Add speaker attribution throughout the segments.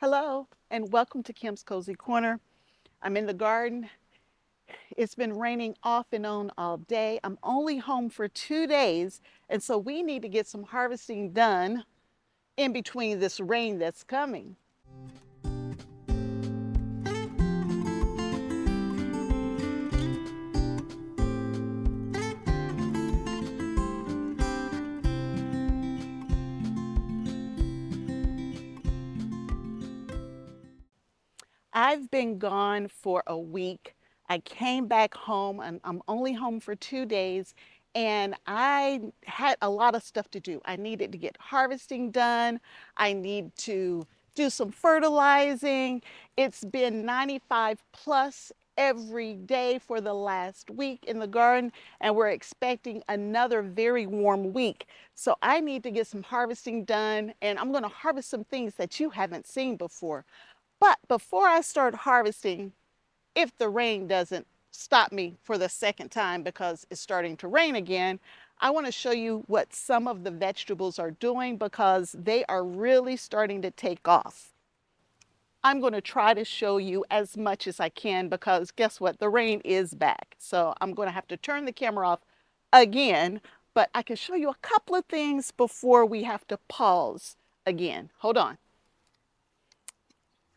Speaker 1: Hello and welcome to Kim's Cozy Corner. I'm in the garden. It's been raining off and on all day. I'm only home for 2 days, and so we need to get some harvesting done in between this rain that's coming. I've been gone for a week. I came back home and I'm only home for 2 days, and I had a lot of stuff to do. I needed to get harvesting done. I need to do some fertilizing. It's been 95 plus every day for the last week in the garden, and we're expecting another very warm week. So I need to get some harvesting done, and I'm going to harvest some things that you haven't seen before. But before I start harvesting, if the rain doesn't stop me for the second time because it's starting to rain again, I want to show you what some of the vegetables are doing because they are really starting to take off. I'm going to try to show you as much as I can because guess what? The rain is back. So I'm going to have to turn the camera off again, but I can show you a couple of things before we have to pause again. Hold on.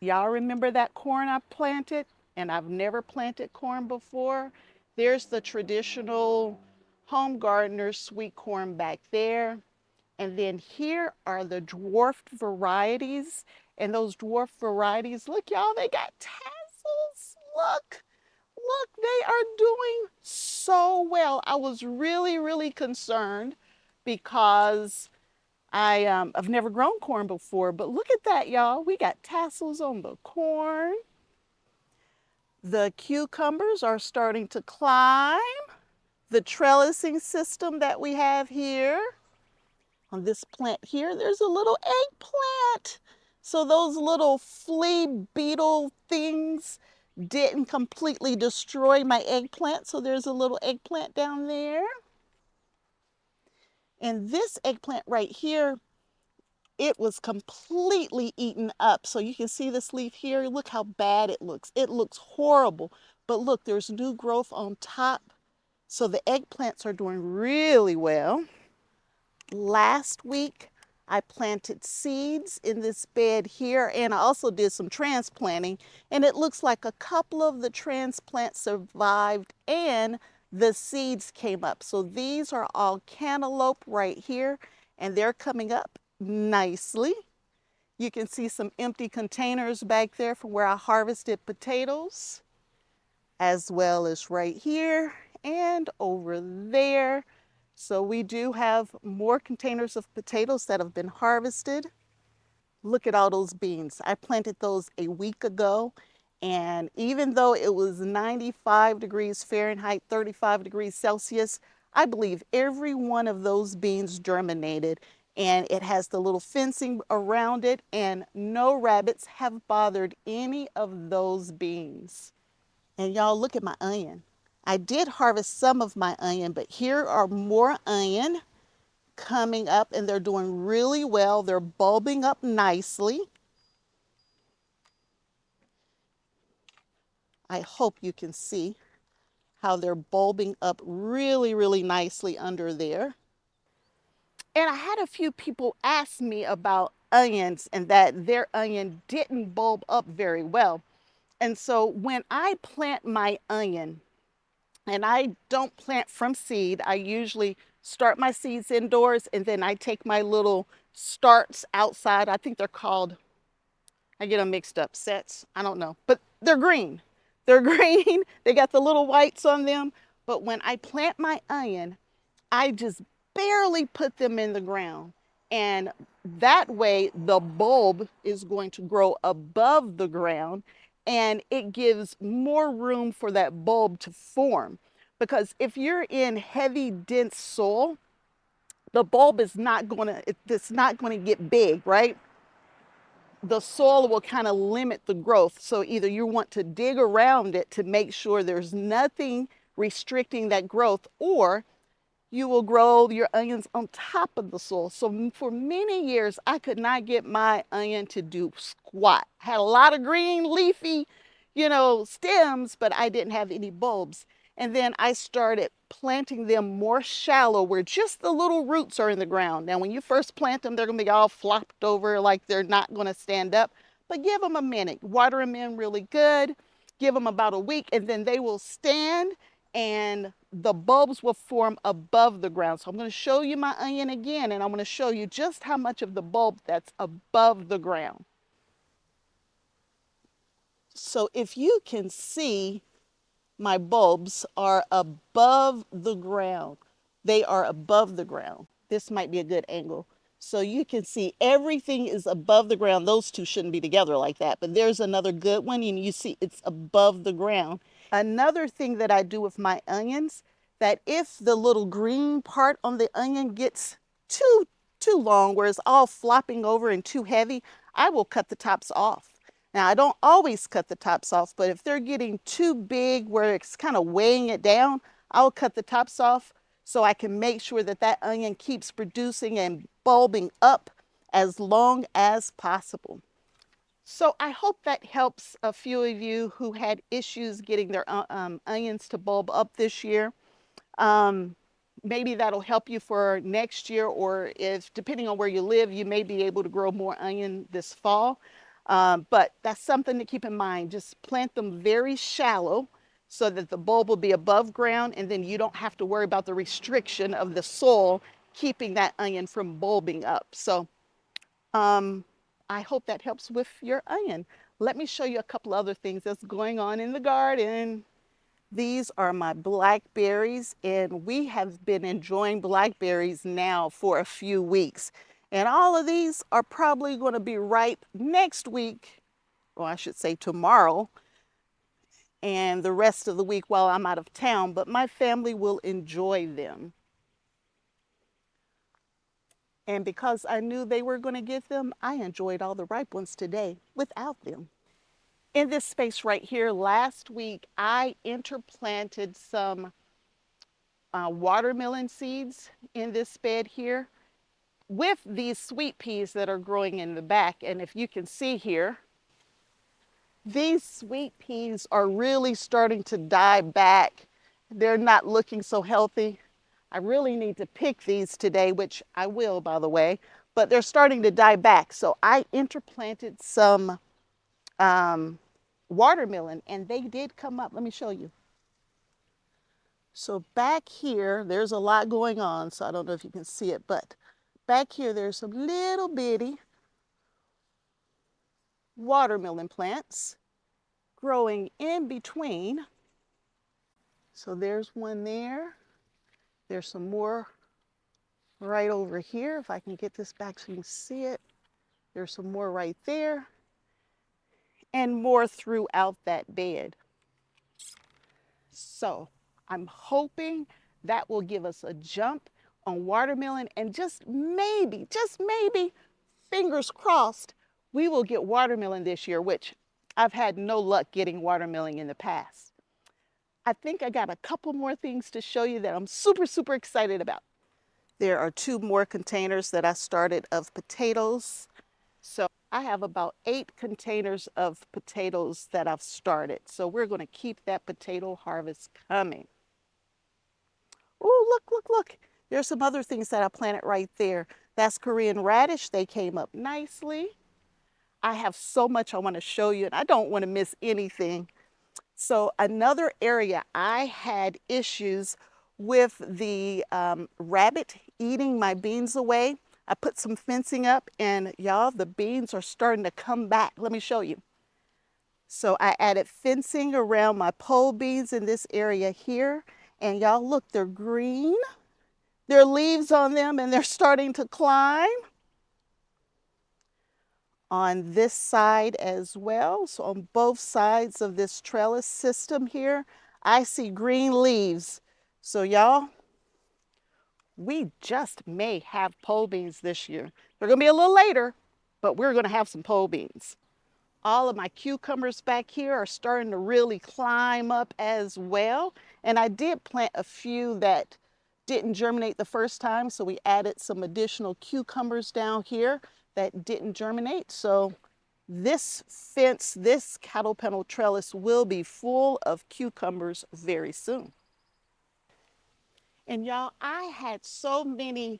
Speaker 1: Y'all remember that corn I planted? And I've never planted corn before. There's the traditional home gardener sweet corn back there. And then here are the dwarfed varieties. And those dwarfed varieties, look, y'all, they got tassels. Look, they are doing so well. I was really concerned because I've never grown corn before, but look at that, y'all. We got tassels on the corn. The cucumbers are starting to climb. The trellising system that we have here on this plant here, there's a little eggplant. So those little flea beetle things didn't completely destroy my eggplant. So there's a little eggplant down there. And this eggplant right here, it was completely eaten up. So you can see this leaf here. Look how bad it looks. It looks horrible. But look, there's new growth on top. So the eggplants are doing really well. Last week, I planted seeds in this bed here, and I also did some transplanting. And it looks like a couple of the transplants survived and the seeds came up. So these are all cantaloupe right here, and they're coming up nicely. You can see some empty containers back there from where I harvested potatoes, as well as right here and over there. So we do have more containers of potatoes that have been harvested. Look at all those beans. I planted those a week ago, and even though it was 95 degrees Fahrenheit, 35 degrees Celsius, I believe every one of those beans germinated, and it has the little fencing around it, and no rabbits have bothered any of those beans. And y'all, look at my onion. I did harvest some of my onion, but here are more onion coming up, and they're doing really well. They're bulbing up nicely. I hope you can see how they're bulbing up really nicely under there. And I had a few people ask me about onions and that their onion didn't bulb up very well. And so when I plant my onion, and I don't plant from seed, I usually start my seeds indoors and then I take my little starts outside. I think they're called, I get them mixed up, sets. I don't know, but they're green. They're green. They got the little whites on them. But when I plant my onion, I just barely put them in the ground. And that way the bulb is going to grow above the ground, and it gives more room for that bulb to form. Because if you're in heavy, dense soil, the bulb is not going to, it's not going to get big, right? The soil will kind of limit the growth. So either you want to dig around it to make sure there's nothing restricting that growth, or you will grow your onions on top of the soil. So for many years, I could not get my onion to do squat. I had a lot of green leafy, stems, but I didn't have any bulbs. And then I started planting them more shallow where just the little roots are in the ground. Now, when you first plant them, they're going to be all flopped over like they're not going to stand up. But give them a minute. Water them in really good. Give them about a week, and then they will stand and the bulbs will form above the ground. So I'm going to show you my onion again, and I'm going to show you just how much of the bulb that's above the ground. So if you can see, my bulbs are above the ground. They are above the ground. This might be a good angle. So you can see everything is above the ground. Those two shouldn't be together like that, but there's another good one, and you see it's above the ground. Another thing that I do with my onions, that if the little green part on the onion gets too long, where it's all flopping over and too heavy, I will cut the tops off. Now, I don't always cut the tops off, but if they're getting too big where it's kind of weighing it down, I'll cut the tops off so I can make sure that that onion keeps producing and bulbing up as long as possible. So I hope that helps a few of you who had issues getting their onions to bulb up this year. Maybe that'll help you for next year, or if, depending on where you live, you may be able to grow more onion this fall. But that's something to keep in mind. Just plant them very shallow so that the bulb will be above ground, and then you don't have to worry about the restriction of the soil keeping that onion from bulbing up. So I hope that helps with your onion. Let me show you a couple other things that's going on in the garden. These are my blackberries, and we have been enjoying blackberries now for a few weeks. And all of these are probably going to be ripe next week, or I should say tomorrow, and the rest of the week while I'm out of town, but my family will enjoy them. And because I knew they were going to get them, I enjoyed all the ripe ones today without them. In this space right here, last week, I interplanted some watermelon seeds in this bed here with these sweet peas that are growing in the back. And if you can see here, these sweet peas are really starting to die back. They're not looking so healthy. I really need to pick these today, which I will, by the way, but they're starting to die back. So I interplanted some watermelon, and they did come up. Let me show you. So back here, there's a lot going on, so I don't know if you can see it, but back here, there's some little bitty watermelon plants growing in between. So there's one there. There's some more right over here. If I can get this back so you can see it. There's some more right there, and more throughout that bed. So I'm hoping that will give us a jump on watermelon, and just maybe, fingers crossed, we will get watermelon this year, which I've had no luck getting watermelon in the past. I think I got a couple more things to show you that I'm super, super excited about. There are 2 more containers that I started of potatoes. So I have about 8 containers of potatoes that I've started. So we're going to keep that potato harvest coming. Oh, look, look, look. There's some other things that I planted right there. That's Korean radish. They came up nicely. I have so much I want to show you, and I don't want to miss anything. So another area I had issues with the rabbit eating my beans away. I put some fencing up, and y'all, the beans are starting to come back. Let me show you. So I added fencing around my pole beans in this area here, and y'all, look, they're green. There are leaves on them, and they're starting to climb. On this side as well, so on both sides of this trellis system here, I see green leaves. So y'all, we just may have pole beans this year. They're gonna be a little later, but we're gonna have some pole beans. All of my cucumbers back here are starting to really climb up as well. And I did plant a few that didn't germinate the first time, so we added some additional cucumbers down here that didn't germinate. So this fence, this cattle panel trellis will be full of cucumbers very soon. And y'all, I had so many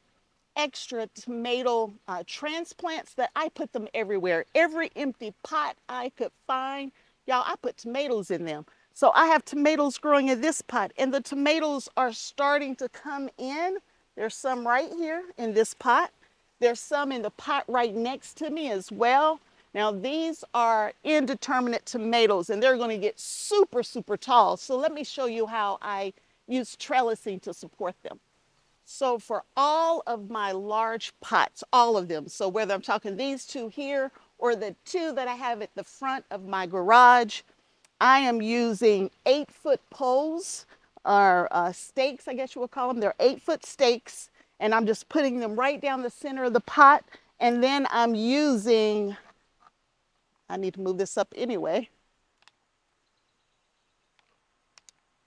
Speaker 1: extra tomato transplants that I put them everywhere. Every empty pot I could find, y'all, I put tomatoes in them. So I have tomatoes growing in this pot, and the tomatoes are starting to come in. There's some right here in this pot. There's some in the pot right next to me as well. Now these are indeterminate tomatoes, and they're going to get super, super tall. So let me show you how I use trellising to support them. So for all of my large pots, all of them, so whether I'm talking these two here or the two that I have at the front of my garage, I am using 8-foot poles, or stakes, I guess you would call them. They're 8-foot stakes, and I'm just putting them right down the center of the pot. And then I'm using, I need to move this up anyway.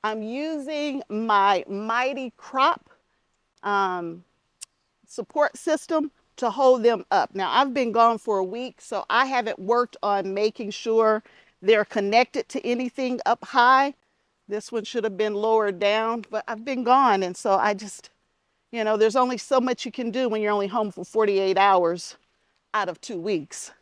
Speaker 1: I'm using my Mighty Crop support system to hold them up. Now I've been gone for a week, so I haven't worked on making sure they're connected to anything up high. This one should have been lowered down, but I've been gone, and so I just, you know, there's only so much you can do when you're only home for 48 hours out of 2 weeks.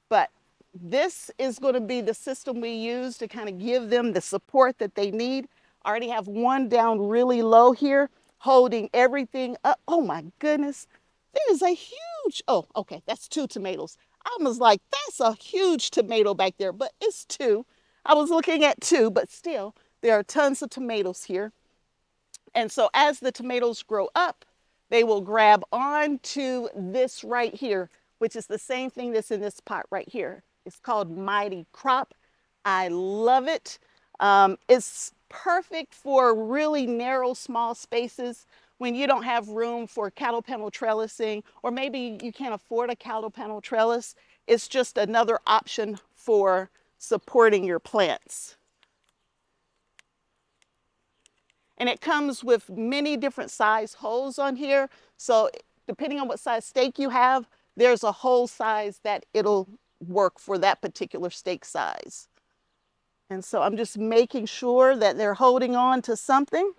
Speaker 1: But this is going to be the system we use to kind of give them the support that they need. I already have one down really low here, holding everything up. Oh my goodness, there's a huge, oh, okay, that's 2 tomatoes. I was like, that's a huge tomato back there, but it's 2. I was looking at 2, but still, there are tons of tomatoes here. And so as the tomatoes grow up, they will grab onto this right here, which is the same thing that's in this pot right here. It's called Mighty Crop. I love it. It's perfect for really narrow, small spaces when you don't have room for cattle panel trellising, or maybe you can't afford a cattle panel trellis. It's just another option for supporting your plants. And it comes with many different size holes on here. So depending on what size stake you have, there's a hole size that it'll work for that particular stake size. And so I'm just making sure that they're holding on to something.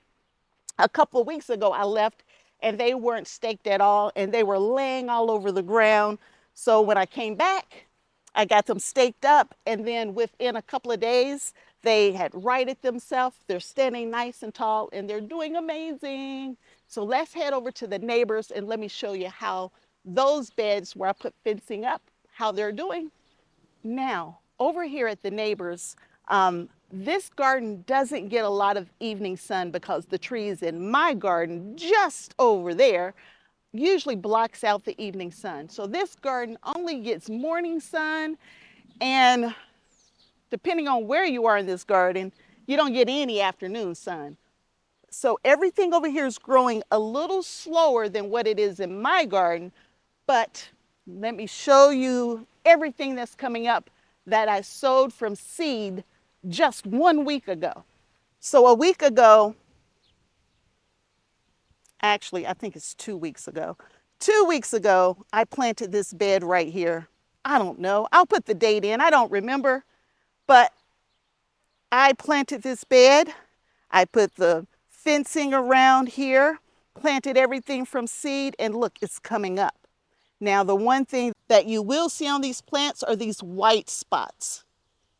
Speaker 1: A couple of weeks ago, I left and they weren't staked at all, and they were laying all over the ground. So when I came back, I got them staked up, and then within a couple of days, they had righted themselves. They're standing nice and tall, and they're doing amazing. So let's head over to the neighbors, and let me show you how those beds where I put fencing up, how they're doing. Now, over here at the neighbors, this garden doesn't get a lot of evening sun because the trees in my garden just over there usually blocks out the evening sun. So this garden only gets morning sun, and depending on where you are in this garden, you don't get any afternoon sun. So everything over here is growing a little slower than what it is in my garden, but let me show you everything that's coming up that I sowed from seed just 1 week ago. So a week ago, actually, I think it's 2 weeks ago. 2 weeks ago, I planted this bed right here. I don't know. I'll put the date in. I don't remember. But I planted this bed. I put the fencing around here, planted everything from seed, and look, it's coming up. Now, the one thing that you will see on these plants are these white spots.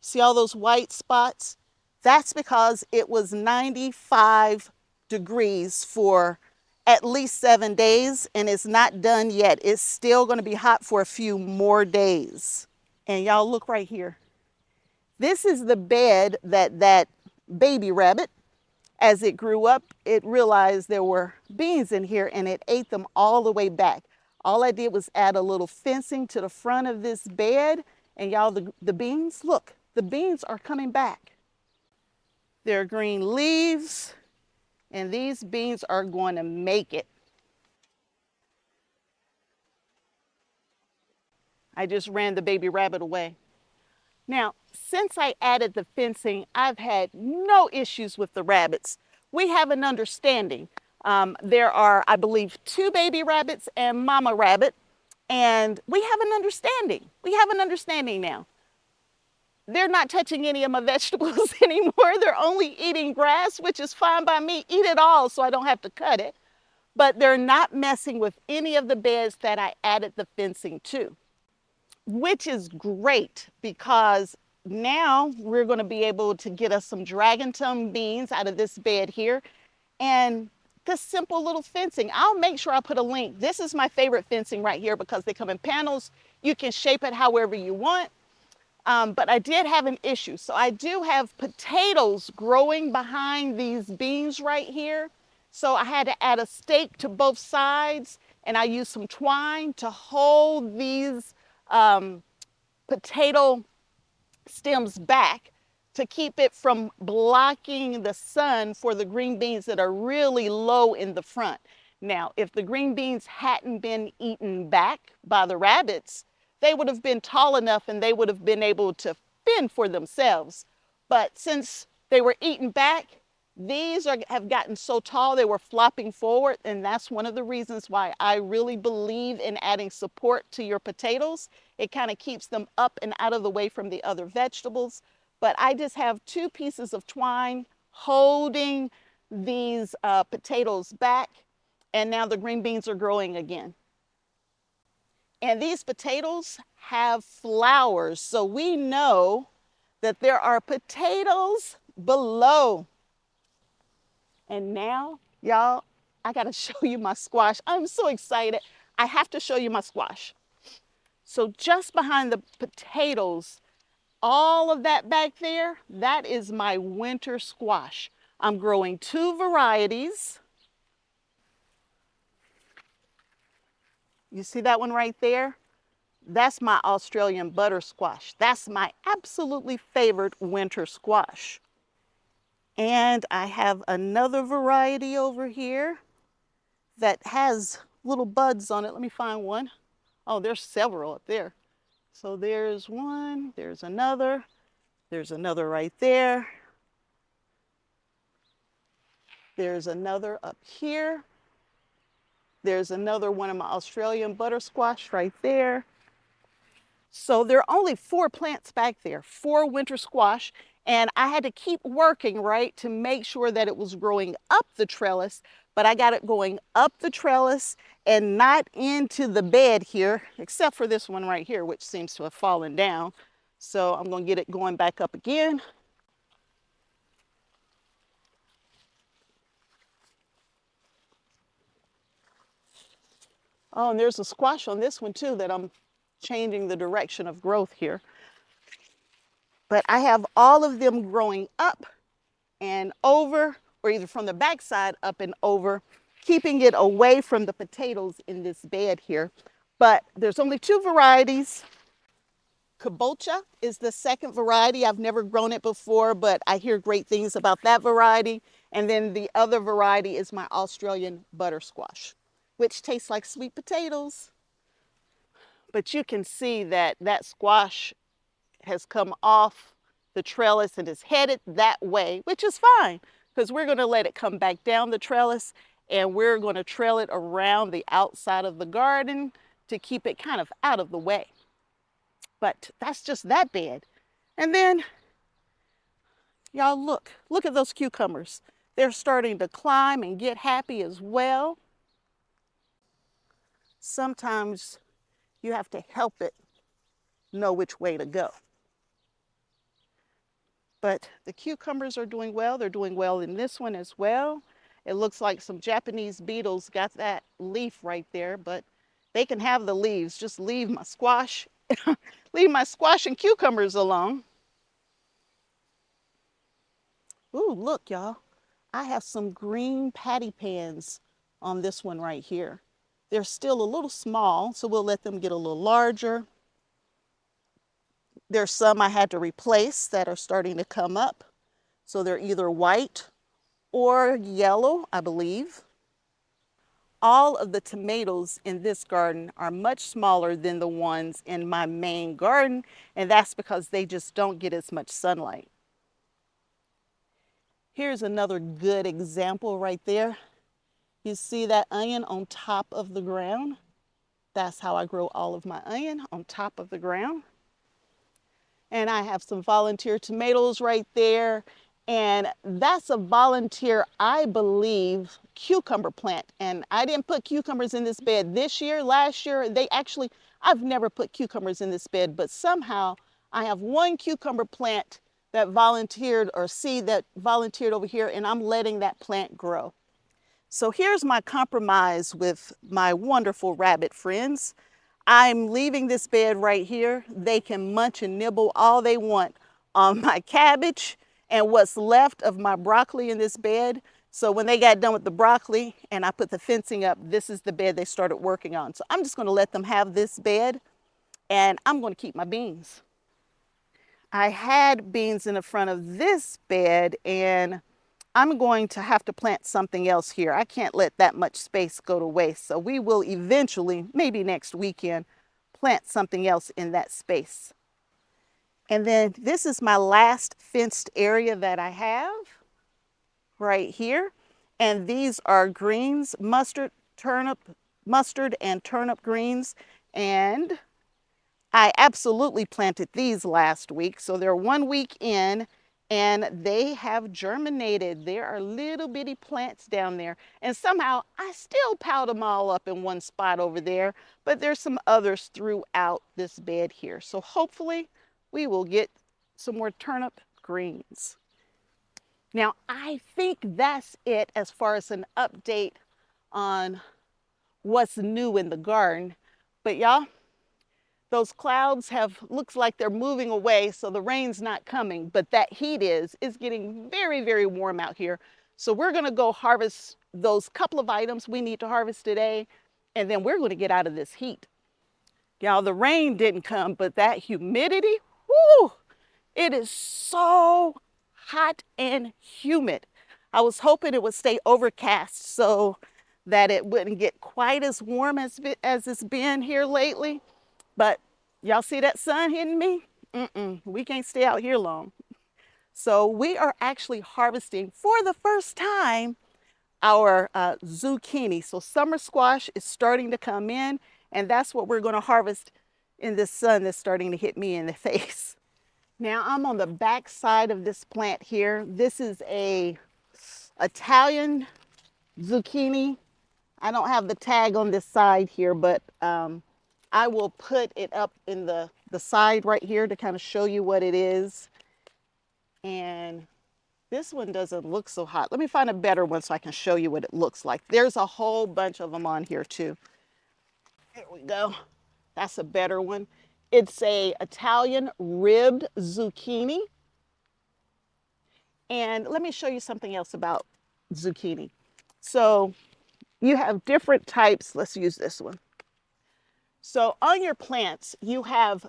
Speaker 1: See all those white spots? That's because it was 95 degrees for at least 7 days, and it's not done yet. It's still going to be hot for a few more days. And y'all look right here. This is the bed that baby rabbit, as it grew up, it realized there were beans in here, and it ate them all the way back. All I did was add a little fencing to the front of this bed, and y'all, the beans, look, the beans are coming back. There are green leaves, and these beans are going to make it. I just ran the baby rabbit away. Now, since I added the fencing, I've had no issues with the rabbits. We have an understanding. There are, I believe, 2 baby rabbits and mama rabbit, and we have an understanding. We have an understanding now. They're not touching any of my vegetables anymore. They're only eating grass, which is fine by me. Eat it all so I don't have to cut it. But they're not messing with any of the beds that I added the fencing to, which is great because now we're going to be able to get us some dragon tongue beans out of this bed here. And this simple little fencing, I'll make sure I put a link. This is my favorite fencing right here because they come in panels. You can shape it however you want. But I did have an issue. So I do have potatoes growing behind these beans right here. So I had to add a stake to both sides, and I used some twine to hold these potato stems back to keep it from blocking the sun for the green beans that are really low in the front. Now, if the green beans hadn't been eaten back by the rabbits, they would have been tall enough and they would have been able to fend for themselves. But since they were eaten back, these have gotten so tall they were flopping forward, and that's one of the reasons why I really believe in adding support to your potatoes. It kind of keeps them up and out of the way from the other vegetables. But I just have 2 pieces of twine holding these potatoes back, and now the green beans are growing again. And these potatoes have flowers, so we know that there are potatoes below. And now, y'all, I gotta show you my squash. I'm so excited. I have to show you my squash. So just behind the potatoes, all of that back there, that is my winter squash. I'm growing 2 varieties. You see that one right there? That's my Australian butter squash. That's my absolutely favorite winter squash. And I have another variety over here that has little buds on it. Let me find one. Oh, there's several up there. So there's one, there's another right there. There's another up here. There's another one of my Australian butter squash right there. So there are only 4 plants back there, 4 winter squash, and I had to keep working, right, to make sure that it was growing up the trellis, but I got it going up the trellis and not into the bed here, except for this one right here, which seems to have fallen down. So I'm going to get it going back up again. Oh, and there's a squash on this one too that I'm changing the direction of growth here. But I have all of them growing up and over, or either from the backside up and over, keeping it away from the potatoes in this bed here. But there's only 2 varieties. Kabocha is the second variety. I've never grown it before, but I hear great things about that variety. And then the other variety is my Australian butter squash, which tastes like sweet potatoes. But you can see that that squash has come off the trellis and is headed that way, which is fine because we're going to let it come back down the trellis and we're going to trail it around the outside of the garden to keep it kind of out of the way. But that's just that bed. And then, y'all look at those cucumbers. They're starting to climb and get happy as well. Sometimes you have to help it know which way to go. But the cucumbers are doing well. They're doing well in this one as well. It looks like some Japanese beetles got that leaf right there, but they can have the leaves. Just leave my squash, leave my squash and cucumbers alone. Ooh, look, y'all. I have some green patty pans on this one right here. They're still a little small, so we'll let them get a little larger. There's some I had to replace that are starting to come up. So they're either white or yellow, I believe. All of the tomatoes in this garden are much smaller than the ones in my main garden, and that's because they just don't get as much sunlight. Here's another good example right there. You see that onion on top of the ground? That's how I grow all of my onion, on top of the ground. And I have some volunteer tomatoes right there. And that's a volunteer, I believe, cucumber plant. And I didn't put cucumbers in this bed this year. Last year, I've never put cucumbers in this bed, but somehow I have one cucumber plant that volunteered, or seed that volunteered over here, and I'm letting that plant grow. So here's my compromise with my wonderful rabbit friends. I'm leaving this bed right here. They can munch and nibble all they want on my cabbage and what's left of my broccoli in this bed. So when they got done with the broccoli and I put the fencing up, this is the bed they started working on. So I'm just going to let them have this bed, and I'm going to keep my beans. I had beans in the front of this bed, and I'm going to have to plant something else here. I can't let that much space go to waste. So we will eventually, maybe next weekend, plant something else in that space. And then this is my last fenced area that I have right here. And these are greens, mustard and turnip greens. And I absolutely planted these last week. So they're 1 week in, and they have germinated. There are little bitty plants down there. And somehow I still piled them all up in one spot over there, but there's some others throughout this bed here. So hopefully we will get some more turnip greens. Now I think that's it as far as an update on what's new in the garden. But y'all, those clouds looks like they're moving away, so the rain's not coming, but that heat is. It's getting very, very warm out here. So we're gonna go harvest those couple of items we need to harvest today, and then we're gonna get out of this heat. Y'all, the rain didn't come, but that humidity, whoo, it is so hot and humid. I was hoping it would stay overcast so that it wouldn't get quite as warm as it's been here lately. But y'all see that sun hitting me? We can't stay out here long. So we are actually harvesting for the first time our zucchini. So summer squash is starting to come in, and that's what we're going to harvest in this sun that's starting to hit me in the face. Now I'm on the back side of this plant here. This is a Italian zucchini. I don't have the tag on this side here, but I will put it up in the side right here to kind of show you what it is. And this one doesn't look so hot. Let me find a better one so I can show you what it looks like. There's a whole bunch of them on here too. There we go. That's a better one. It's a Italian ribbed zucchini. And let me show you something else about zucchini. So you have different types. Let's use this one. So on your plants, you have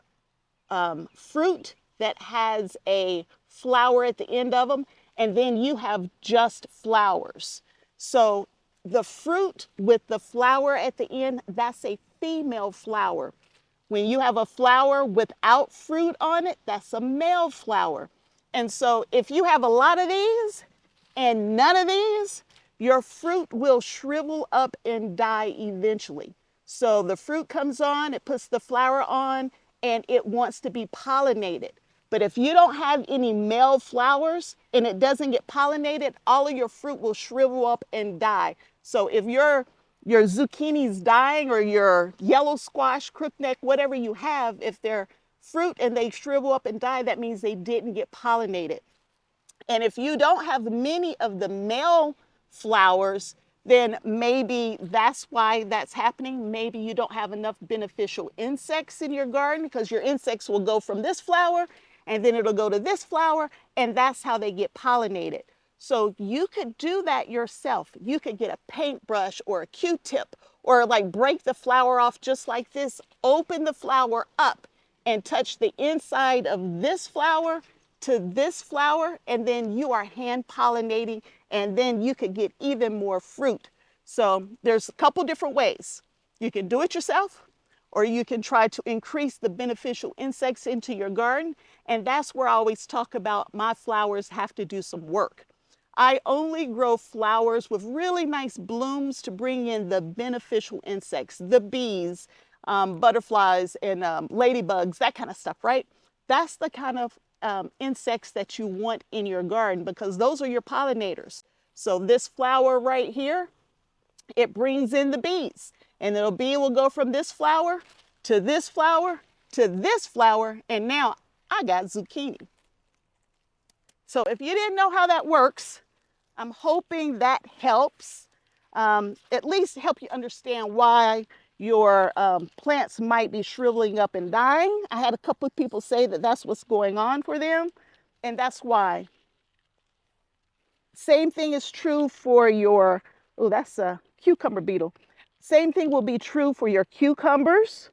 Speaker 1: fruit that has a flower at the end of them, and then you have just flowers. So the fruit with the flower at the end, that's a female flower. When you have a flower without fruit on it, that's a male flower. And so if you have a lot of these and none of these, your fruit will shrivel up and die eventually. So the fruit comes on, it puts the flower on, and it wants to be pollinated. But if you don't have any male flowers and it doesn't get pollinated, all of your fruit will shrivel up and die. So if your zucchini's dying, or your yellow squash, crookneck, whatever you have, if they're fruit and they shrivel up and die, that means they didn't get pollinated. And if you don't have many of the male flowers, then maybe that's why that's happening. Maybe you don't have enough beneficial insects in your garden, because your insects will go from this flower and then it'll go to this flower, and that's how they get pollinated. So you could do that yourself. You could get a paintbrush or a Q-tip, or like break the flower off just like this, open the flower up and touch the inside of this flower to this flower, and then you are hand pollinating, and then you could get even more fruit. So there's a couple different ways. You can do it yourself, or you can try to increase the beneficial insects into your garden. And that's where I always talk about my flowers have to do some work. I only grow flowers with really nice blooms to bring in the beneficial insects, the bees, butterflies, and ladybugs, that kind of stuff, right? That's the kind of insects that you want in your garden because those are your pollinators. So this flower right here, it brings in the bees, and the bee will go from this flower to this flower to this flower, and now I got zucchini. So if you didn't know how that works, I'm hoping that helps, at least help you understand why your plants might be shriveling up and dying. I had a couple of people say that that's what's going on for them, and that's why. Same thing is true for your, oh, that's a cucumber beetle. Same thing will be true for your cucumbers.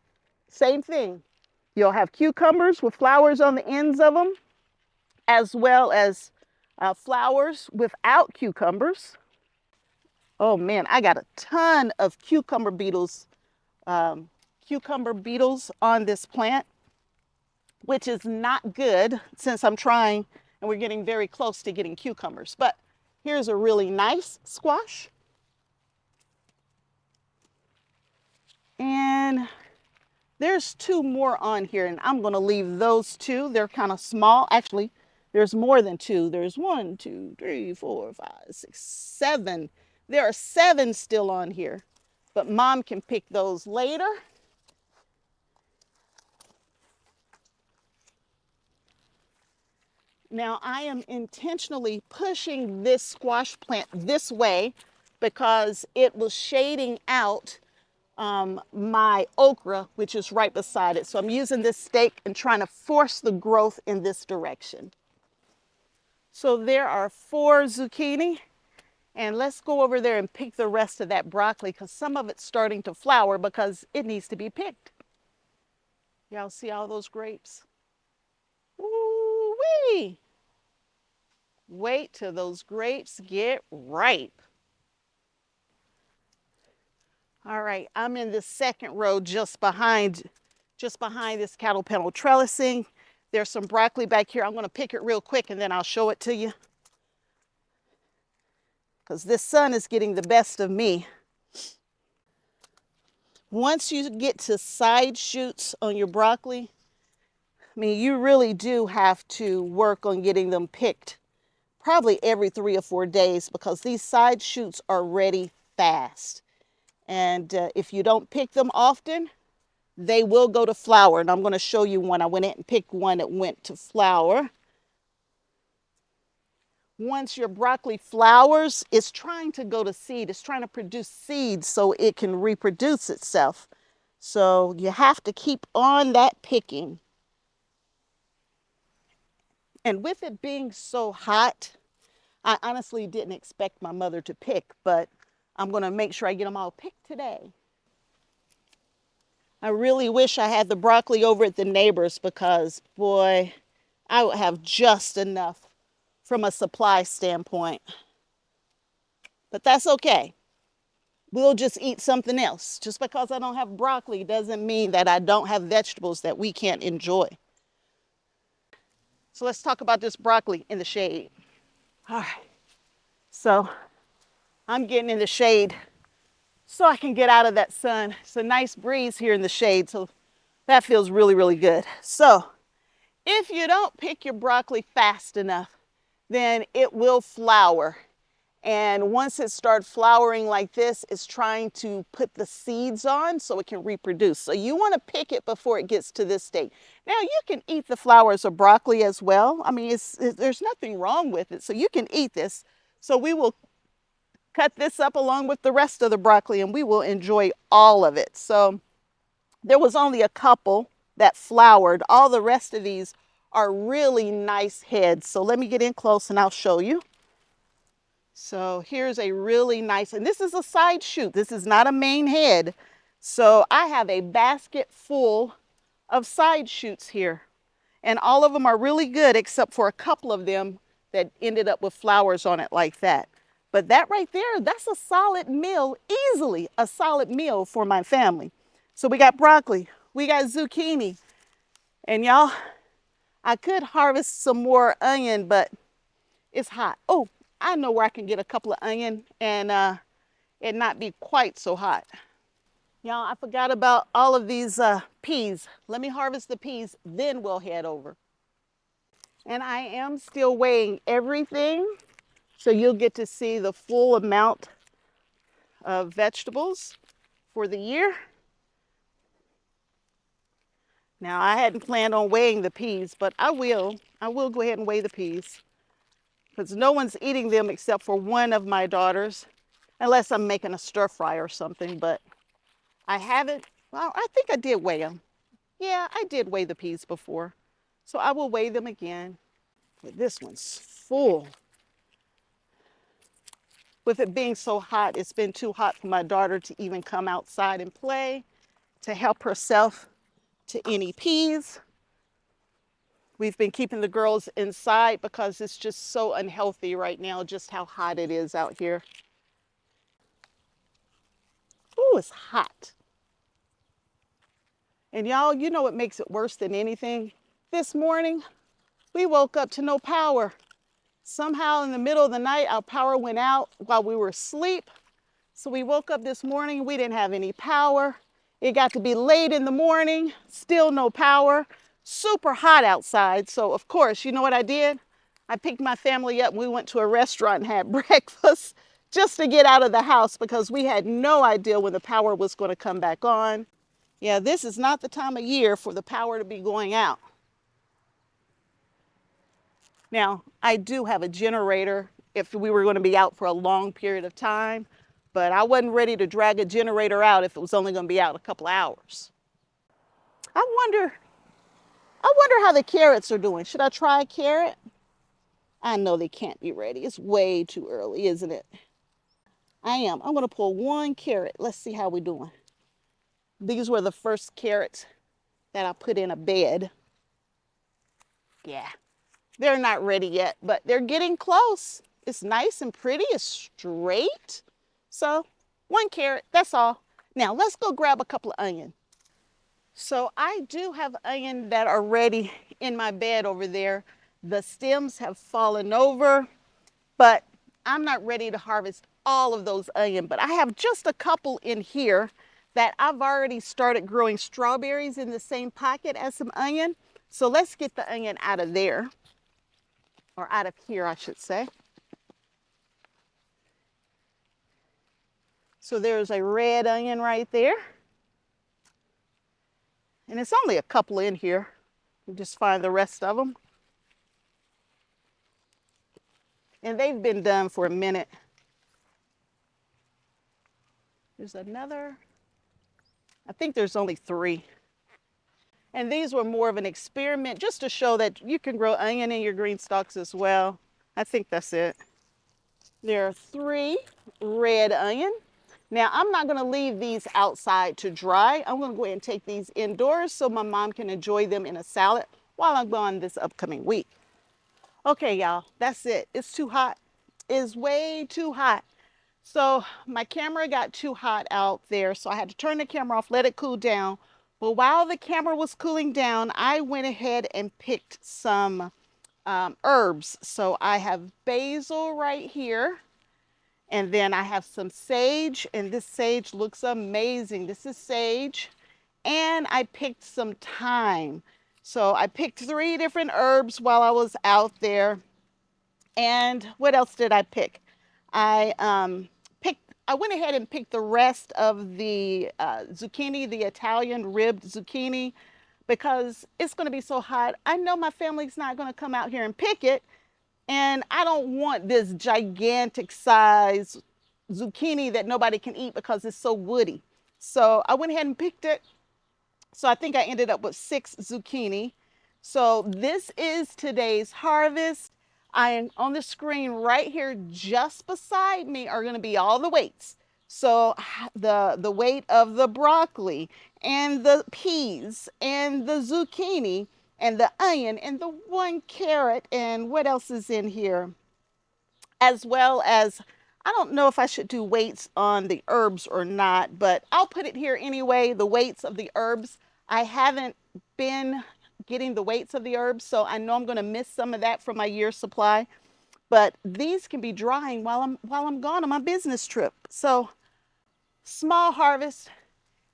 Speaker 1: Same thing. You'll have cucumbers with flowers on the ends of them, as well as flowers without cucumbers. Oh man, I got a ton of cucumber beetles on this plant, which is not good since I'm trying and we're getting very close to getting cucumbers. But here's a really nice squash. And there's two more on here, and I'm going to leave those two. They're kind of small. Actually, there's more than two. There's 1, 2, 3, 4, 5, 6, 7. There are 7 still on here, but Mom can pick those later. Now, I am intentionally pushing this squash plant this way because it was shading out my okra, which is right beside it. So I'm using this stake and trying to force the growth in this direction. So there are 4 zucchini, and let's go over there and pick the rest of that broccoli because some of it's starting to flower because it needs to be picked. Y'all see all those grapes? Ooh-wee! Wait till those grapes get ripe. All right, I'm in the second row just behind this cattle panel trellising. There's some broccoli back here. I'm going to pick it real quick and then I'll show it to you because this sun is getting the best of me. Once you get to side shoots on your broccoli, I mean, you really do have to work on getting them picked probably every 3 or 4 days because these side shoots are ready fast. And if you don't pick them often, they will go to flower. And I'm going to show you one. I went in and picked one that went to flower. Once your broccoli flowers, it's trying to go to seed. It's trying to produce seeds so it can reproduce itself. So you have to keep on that picking. And with it being so hot, I honestly didn't expect my mother to pick, but I'm going to make sure I get them all picked today. I really wish I had the broccoli over at the neighbors because, boy, I would have just enough from a supply standpoint. But that's okay. We'll just eat something else. Just because I don't have broccoli doesn't mean that I don't have vegetables that we can't enjoy. So let's talk about this broccoli in the shade. All right. So I'm getting in the shade so I can get out of that sun. It's a nice breeze here in the shade, so that feels really, really good. So if you don't pick your broccoli fast enough, then it will flower. And once it starts flowering like this, it's trying to put the seeds on so it can reproduce. So you want to pick it before it gets to this state. Now you can eat the flowers of broccoli as well. I mean, there's nothing wrong with it. So you can eat this. So we will cut this up along with the rest of the broccoli and we will enjoy all of it. So there was only a couple that flowered. All the rest of these are really nice heads. So let me get in close and I'll show you. So here's a really nice, and this is a side shoot. This is not a main head. So I have a basket full of side shoots here. And all of them are really good except for a couple of them that ended up with flowers on it like that. But that right there, that's a solid meal, easily a solid meal for my family. So we got broccoli, we got zucchini. And y'all, I could harvest some more onion, but it's hot. Oh, I know where I can get a couple of onion and it not be quite so hot. Y'all, I forgot about all of these peas. Let me harvest the peas, then we'll head over. And I am still weighing everything, so you'll get to see the full amount of vegetables for the year. Now, I hadn't planned on weighing the peas, but I will. I will go ahead and weigh the peas because no one's eating them except for one of my daughters, unless I'm making a stir fry or something, but I haven't. Well, I think I did weigh them. Yeah, I did weigh the peas before, so I will weigh them again. But this one's full. With it being so hot, it's been too hot for my daughter to even come outside and play to help herself to any peas. We've been keeping the girls inside because it's just so unhealthy right now, just how hot it is out here. Ooh, it's hot. And y'all, you know what makes it worse than anything? This morning, we woke up to no power. Somehow in the middle of the night, our power went out while we were asleep. So we woke up this morning, we didn't have any power. It got to be late in the morning, still no power, super hot outside. So of course, you know what I did? I picked my family up and we went to a restaurant and had breakfast just to get out of the house because we had no idea when the power was going to come back on. Yeah, this is not the time of year for the power to be going out. Now, I do have a generator if we were going to be out for a long period of time, but I wasn't ready to drag a generator out if it was only going to be out a couple of hours. I wonder how the carrots are doing. Should I try a carrot? I know they can't be ready. It's way too early, isn't it? I am. I'm going to pull one carrot. Let's see how we're doing. These were the first carrots that I put in a bed. Yeah, they're not ready yet, but they're getting close. It's nice and pretty. It's straight. So one carrot, that's all. Now let's go grab a couple of onion. So I do have onion that are ready in my bed over there. The stems have fallen over, but I'm not ready to harvest all of those onion, but I have just a couple in here that I've already started growing strawberries in the same pocket as some onion. So let's get the onion out of there, or out of here, I should say. So there's a red onion right there. And it's only a couple in here. You just find the rest of them. And they've been done for a minute. There's another. I think there's only 3. And these were more of an experiment just to show that you can grow onion in your green stalks as well. I think that's it. There are 3 red onion. Now, I'm not going to leave these outside to dry. I'm going to go ahead and take these indoors so my mom can enjoy them in a salad while I'm gone this upcoming week. Okay, y'all, that's it. It's too hot. It's way too hot. So my camera got too hot out there, so I had to turn the camera off, let it cool down. But while the camera was cooling down, I went ahead and picked some herbs. So I have basil right here. And then I have some sage, and this sage looks amazing. This is sage. And I picked some thyme. So I picked 3 different herbs while I was out there. And what else did I pick? I went ahead and picked the rest of the zucchini, the Italian ribbed zucchini, because it's going to be so hot. I know my family's not going to come out here and pick it. And I don't want this gigantic size zucchini that nobody can eat because it's so woody. So I went ahead and picked it. So I think I ended up with 6 zucchini. So this is today's harvest. I am on the screen right here just beside me are going to be all the weights. So the weight of the broccoli and the peas and the zucchini and the onion and the 1 carrot and what else is in here, as well as, I don't know if I should do weights on the herbs or not, but I'll put it here anyway, the weights of the herbs. I haven't been getting the weights of the herbs, so I know I'm going to miss some of that from my year's supply. but these can be drying while I'm gone on my business trip. So small harvest.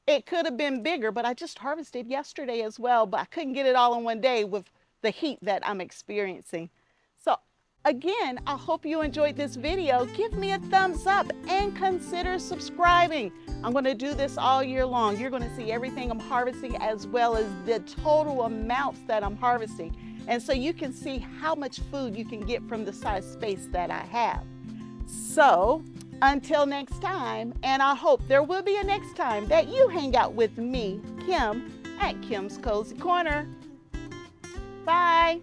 Speaker 1: It could have been bigger, but I just harvested yesterday as well, but I couldn't get it all in one day with the heat that I'm experiencing. So again, I hope you enjoyed this video. Give me a thumbs up and consider subscribing. I'm going to do this all year long. You're going to see everything I'm harvesting as well as the total amounts that I'm harvesting. And so you can see how much food you can get from the size space that I have. So until next time, and I hope there will be a next time that you hang out with me, Kim, at Kim's Cozy Corner. Bye.